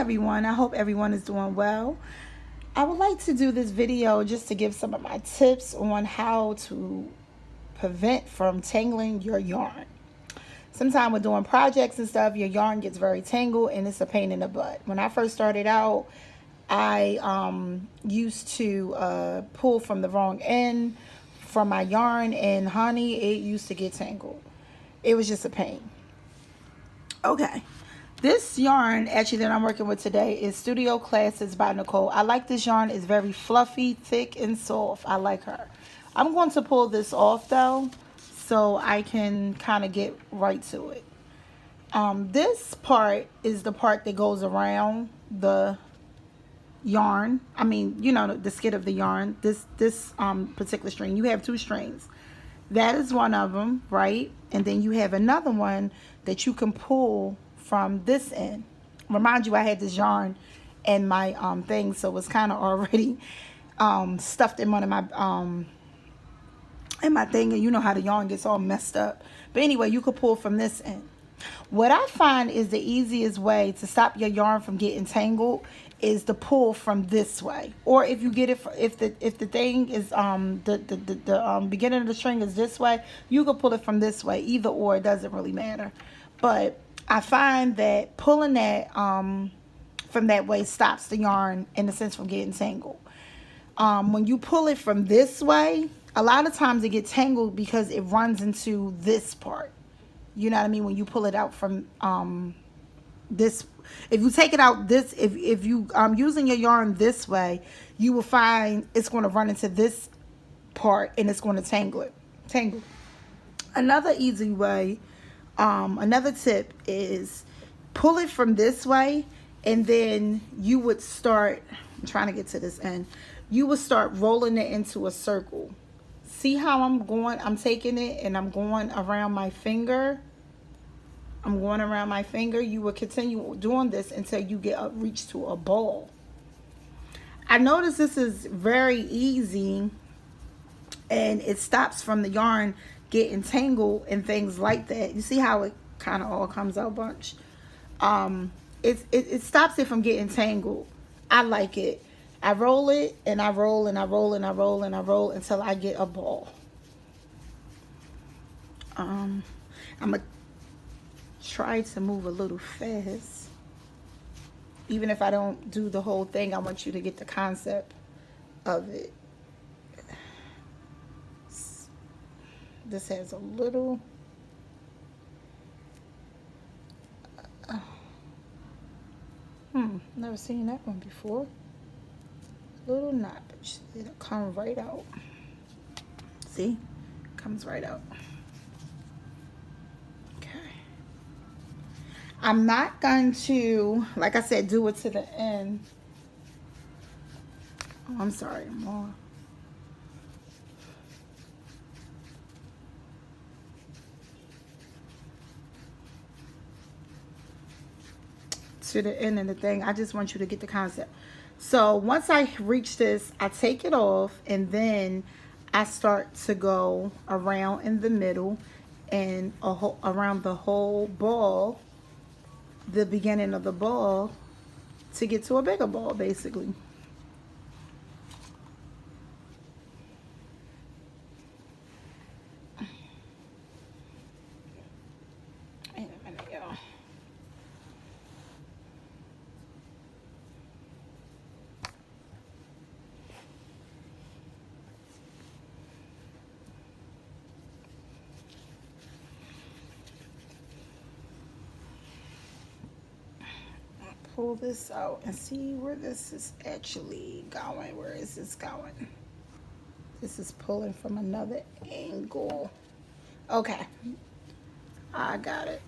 everyone, I hope everyone is doing well. I would like to do this video just to give some of my tips on how to prevent from tangling your yarn. Sometimes with doing projects and stuff, your yarn gets very tangled and it's a pain in the butt. When I first started out, I used to pull from the wrong end from my yarn, and honey, it used to get tangled. It was just a pain. Okay. This yarn actually that I'm working with today is Studio Classics by Nicole. I like this yarn. It's very fluffy, thick, and soft. I like her. I'm going to pull this off though, so I can kind of get right to it. This part is the part that goes around the yarn. I mean, you know, the skid of the yarn. This particular string. You have two strings. That is one of them, right? And then you have another one that you can pull from this end. Remind you, I had this yarn in my thing, so it's kind of already stuffed in one of my in my thing, and you know how the yarn gets all messed up. But anyway, you could pull from this end. What I find is the easiest way to stop your yarn from getting tangled is to pull from this way. Or if you get it, if the thing is the beginning of the string is this way, you can pull it from this way. Either or, it doesn't really matter. But I find that pulling that from that way stops the yarn in a sense from getting tangled. When you pull it from this way, a lot of times it gets tangled because it runs into this part. You know what I mean? When you pull it out from this, if you take it out this, if you using your yarn this way, you will find it's going to run into this part and it's going to tangle. Another easy way, another tip is pull it from this way, and then you would start, I'm trying to get to this end, you would start rolling it into a circle. See how I'm going? I'm taking it and I'm going around my finger. I'm going around my finger. You will continue doing this until you reach to a ball. I notice this is very easy, and it stops from the yarn getting tangled and things like that. You see how it kind of all comes out bunch? It stops it from getting tangled. I like it. I roll it and I roll and I roll and I roll and I roll until I get a ball. I'm gonna try to move a little fast. Even if I don't do the whole thing, I want you to get the concept of it. This has a little never seen that one before. Little knot, but it'll come right out. See, comes right out. Okay, I'm not going to, like I said, do it to the end. Oh, I'm sorry, more. To the end of the thing. I just want you to get the concept. So once I reach this, I take it off, and then I start to go around in the middle and around the whole ball, the beginning of the ball, to get to a bigger ball, basically. Wait a minute, y'all. Pull this out and see where this is actually going. Where is this going? This is pulling from another angle. Okay, I got it.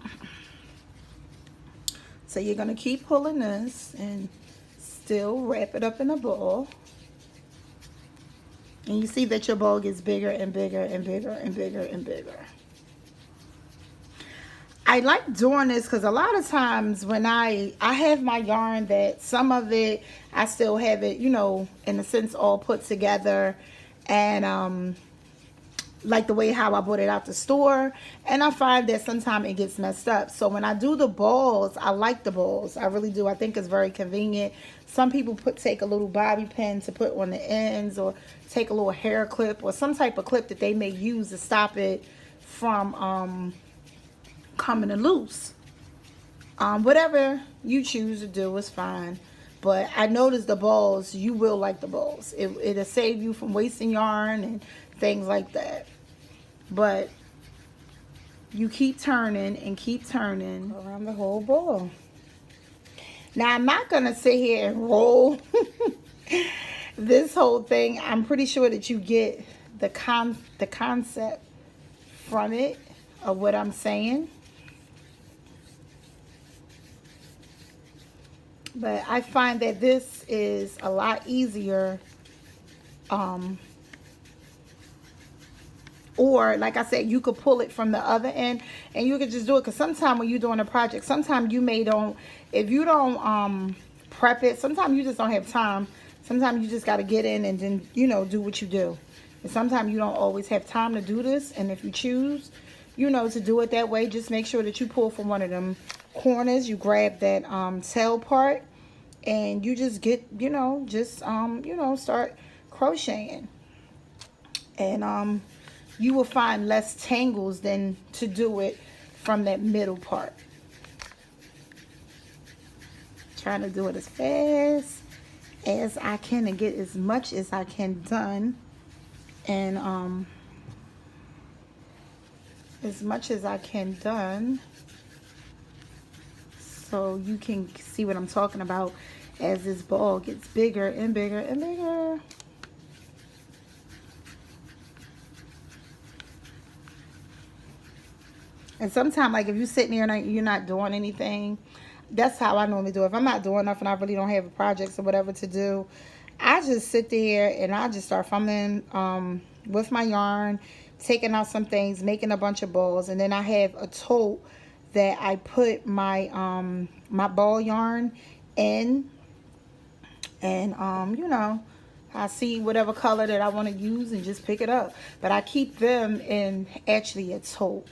So you're gonna keep pulling this and still wrap it up in a ball. And you see that your ball gets bigger and bigger and bigger and bigger and bigger. I like doing this because a lot of times when I have my yarn that some of it, I still have it, you know, in a sense all put together. And like the way how I bought it out the store. And I find that sometimes it gets messed up. So when I do the balls, I like the balls. I really do. I think it's very convenient. Some people take a little bobby pin to put on the ends, or take a little hair clip or some type of clip that they may use to stop it from coming loose. Whatever you choose to do is fine. But I noticed the balls, you will like the balls. It'll save you from wasting yarn and things like that. But you keep turning and keep turning around the whole ball. Now, I'm not going to sit here and roll this whole thing. I'm pretty sure that you get the concept from it of what I'm saying. But I find that this is a lot easier. Or, like I said, you could pull it from the other end and you could just do it. Because sometimes when you're doing a project, sometimes you may don't, if you don't prep it, sometimes you just don't have time. Sometimes you just got to get in and then, you know, do what you do. And sometimes you don't always have time to do this. And if you choose, you know, to do it that way, just make sure that you pull from one of them corners. You grab that tail part and you just get, you know, just, you know, start crocheting. And you will find less tangles than to do it from that middle part. Trying to do it as fast as I can and get as much as I can done. And as much as I can done, so you can see what I'm talking about as this ball gets bigger and bigger and bigger. And sometimes, like, if you're sitting here and you're not doing anything, that's how I normally do it. If I'm not doing nothing, I really don't have projects or whatever to do, I just sit there and I just start fumbling with my yarn, taking out some things, making a bunch of balls. And then I have a tote that I put my my ball yarn in. And, you know, I see whatever color that I want to use and just pick it up. But I keep them in actually a tote.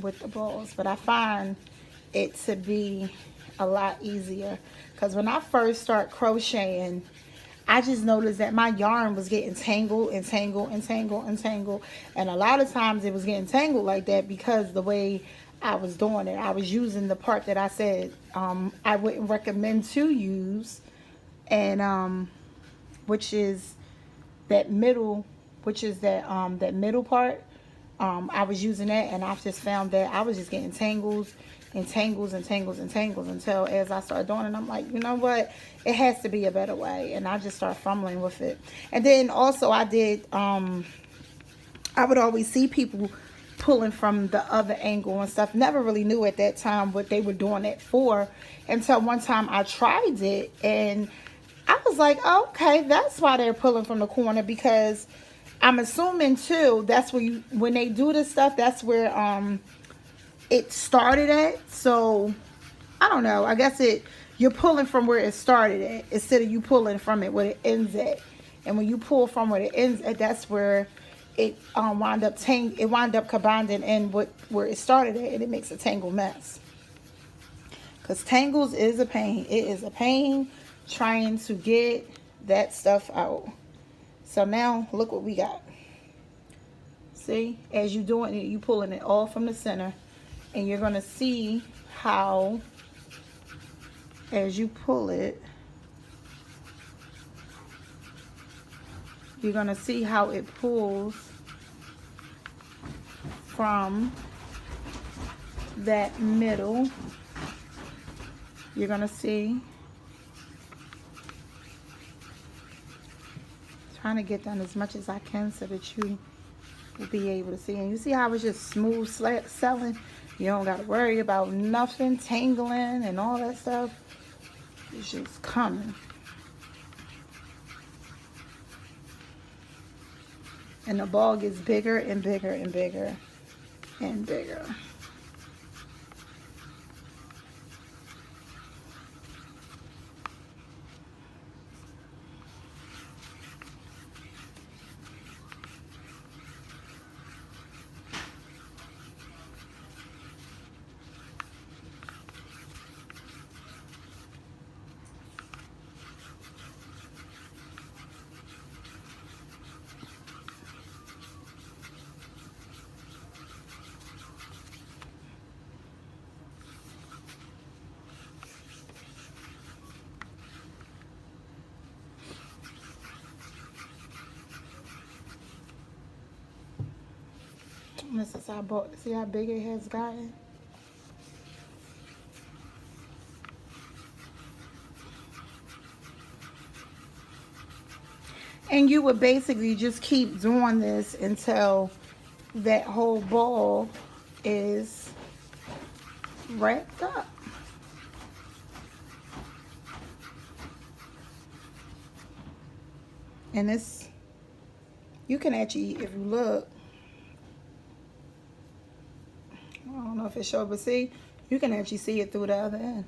With the balls, but I find it to be a lot easier because when I first start crocheting, I just noticed that my yarn was getting tangled and tangled and tangled and tangled, and a lot of times it was getting tangled like that because the way I was doing it, I was using the part that I said I wouldn't recommend to use, and which is that middle, that middle part. I was using that, and I just found that I was just getting tangles and tangles and tangles and tangles until as I started doing it, I'm like, you know what? It has to be a better way. And I just started fumbling with it. And then also I did, I would always see people pulling from the other angle and stuff. Never really knew at that time what they were doing it for until one time I tried it. And I was like, okay, that's why they're pulling from the corner, because I'm assuming too that's where you, when they do this stuff, that's where it started at. So I don't know, I guess you're pulling from where it started at instead of you pulling from it where it ends at. And when you pull from where it ends at, that's where it wind up combining in where it started at, and it makes a tangle mess. Because tangles is a pain. It is a pain trying to get that stuff out. So now look what we got. See, as you doing it, you pulling it all from the center, and you're gonna see how as you pull it, you're gonna see how it pulls from that middle. You're gonna see. Trying to get done as much as I can so that you will be able to see. And you see how it's just smooth selling? You don't got to worry about nothing tangling and all that stuff. It's just coming. And the ball gets bigger and bigger and bigger and bigger. This is how see how big it has gotten. And you would basically just keep doing this until that whole ball is wrapped up. And this, you can actually, if you look, I don't know if it shows, but see, you can actually see it through the other end.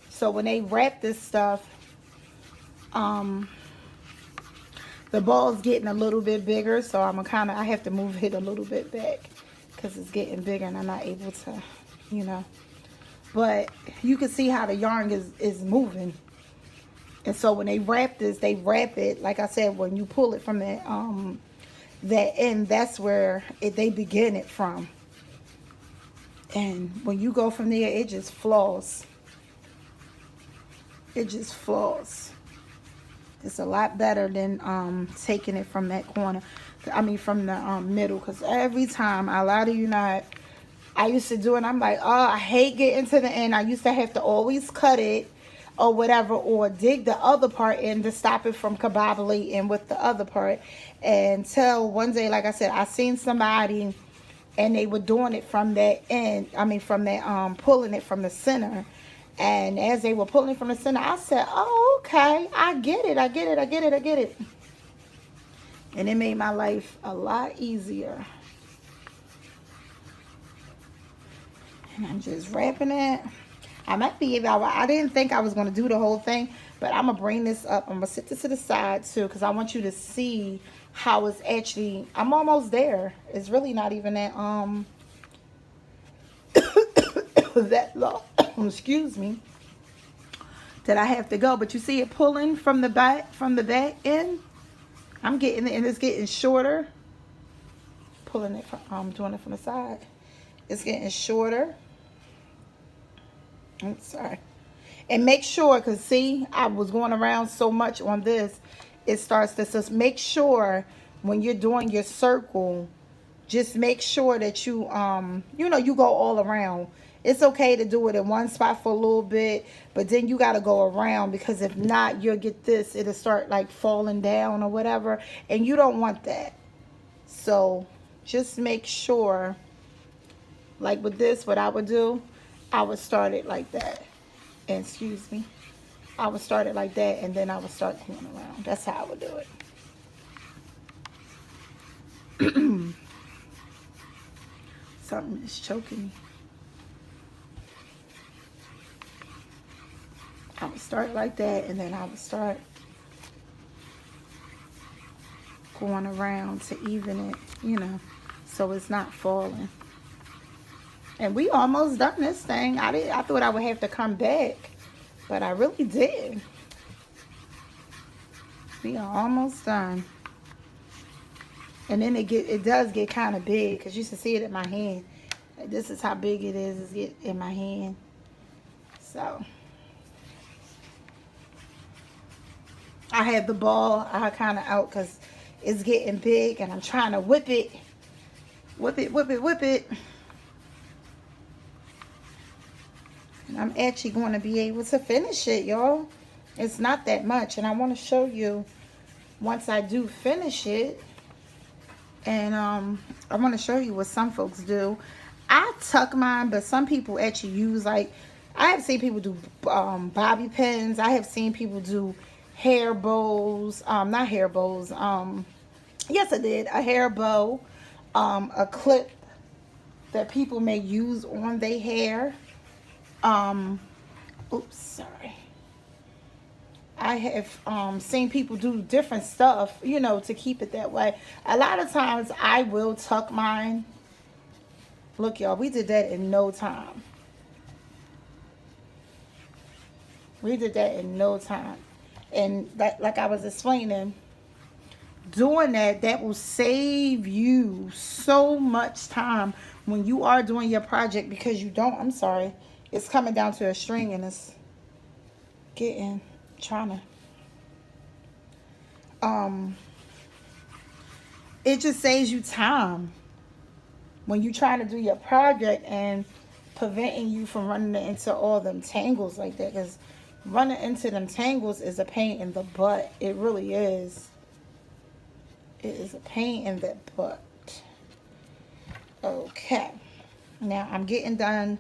So when they wrap this stuff, the ball's getting a little bit bigger, so I have to move it a little bit back because it's getting bigger and I'm not able to, you know. But you can see how the yarn is moving. And so when they wrap this, they wrap it, like I said, when you pull it from that end, that's where they begin it from. And when you go from there, it just flows. It just flows. It's a lot better than taking it from that corner. I mean, from the middle. Because every time, a lot of you not, I used to do it. I'm like, oh, I hate getting to the end. I used to have to always cut it or whatever, or dig the other part in to stop it from kabobulating with the other part. Until one day, like I said, I seen somebody and they were doing it from that end. I mean, from that pulling it from the center. And as they were pulling from the center, I said, oh, okay, I get it, I get it, I get it, I get it. And it made my life a lot easier. And I'm just wrapping it. I might be able, I didn't think I was going to do the whole thing, but I'm going to bring this up. I'm going to sit this to the side too, because I want you to see how it's actually, I'm almost there. It's really not even that, that long, excuse me, that I have to go. But you see it pulling from the back end. I'm getting it, and it's getting shorter. Pulling it from, doing it from the side. It's getting shorter. I'm sorry. And make sure, because see, I was going around so much on this, it starts to, so make sure when you're doing your circle, just make sure that you, you know, you go all around. It's okay to do it in one spot for a little bit, but then you got to go around, because if not, you'll get this, it'll start like falling down or whatever, and you don't want that. So just make sure, like with this, what I would do, I would start it like that. And excuse me, I would start it like that, and then I would start going around. That's how I would do it. Something is choking me. I would start like that, and then I would start going around to even it, you know, so it's not falling. And we almost done this thing. I thought I would have to come back, but I really did. We are almost done. And then it does get kind of big, because you can see it in my hand. This is how big it is. It's get in my hand. So I have the ball kind of out because it's getting big, and I'm trying to whip it. Whip it, whip it, whip it. And I'm actually going to be able to finish it, y'all. It's not that much, and I want to show you once I do finish it. And I want to show you what some folks do. I tuck mine, but some people actually use, like, I have seen people do bobby pins. I have seen people do hair bows. Not hair bows. Yes, I did. A hair bow. A clip that people may use on their hair. Oops, sorry. I have seen people do different stuff, you know, to keep it that way. A lot of times I will tuck mine. Look, y'all, we did that in no time. We did that in no time. And that, like I was explaining, doing that will save you so much time when you are doing your project, because you don't, I'm sorry, it's coming down to a string and it's trying to it just saves you time when you trying to do your project and preventing you from running into all them tangles like that. Because running into them tangles is a pain in the butt. It really is. It is a pain in the butt. Okay. Now I'm getting done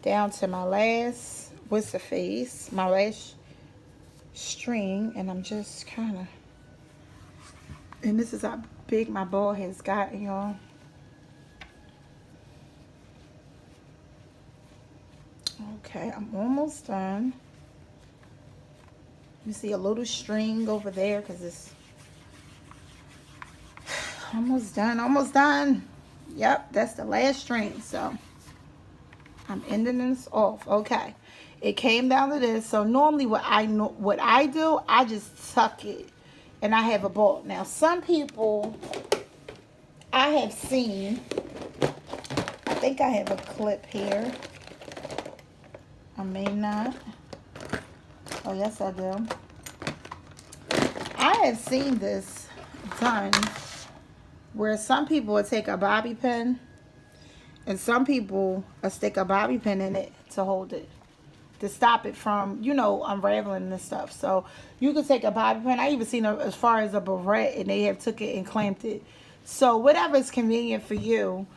down to my last, what's the face, my last string, and I'm just kind of, and this is how big my ball has gotten, y'all. Okay, I'm almost done. You see a little string over there because it's almost done, almost done. Yep, that's the last string, so I'm ending this off. Okay, it came down to this. So normally what I do, I just tuck it and I have a ball. Now some people I have seen, I think I have a clip here. I may not. Oh yes I do. I have seen this done where some people will take a bobby pin and some people will stick a bobby pin in it to hold it, to stop it from, you know, unraveling and stuff. So you can take a bobby pin. I even seen as far as a barrette, and they have took it and clamped it. So whatever is convenient for you.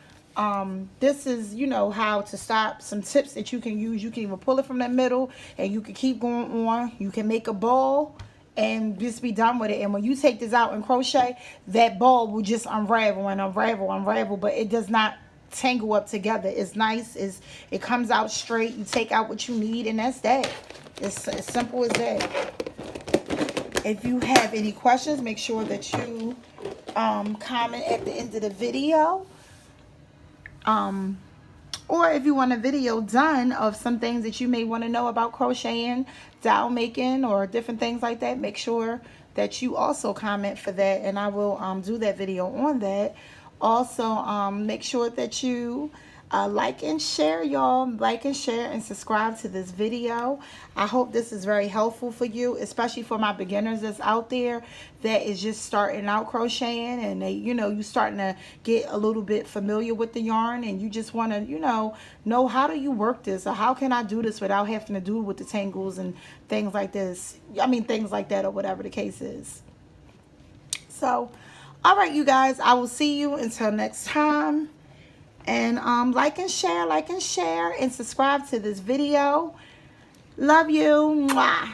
This is, you know, how to stop, some tips that you can use. You can even pull it from the middle and you can keep going on. You can make a ball and just be done with it. And when you take this out and crochet, that ball will just unravel and unravel, but it does not tangle up together. It's nice. It comes out straight. You take out what you need, and that's that. It's as simple as that. If you have any questions, make sure that you comment at the end of the video. Or if you want a video done of some things that you may want to know about crocheting, dowel making, or different things like that, make sure that you also comment for that, and I will do that video on that. Also, make sure that you like and share, y'all. Like and share and subscribe to this video. I hope this is very helpful for you, especially for my beginners that's out there that is just starting out crocheting, and they, you know, you starting to get a little bit familiar with the yarn, and you just want to, you know how do you work this, or how can I do this without having to do with the tangles and things like this. I mean, things like that, or whatever the case is. So, all right, you guys, I will see you until next time. And like and share, and subscribe to this video. Love you. Mwah.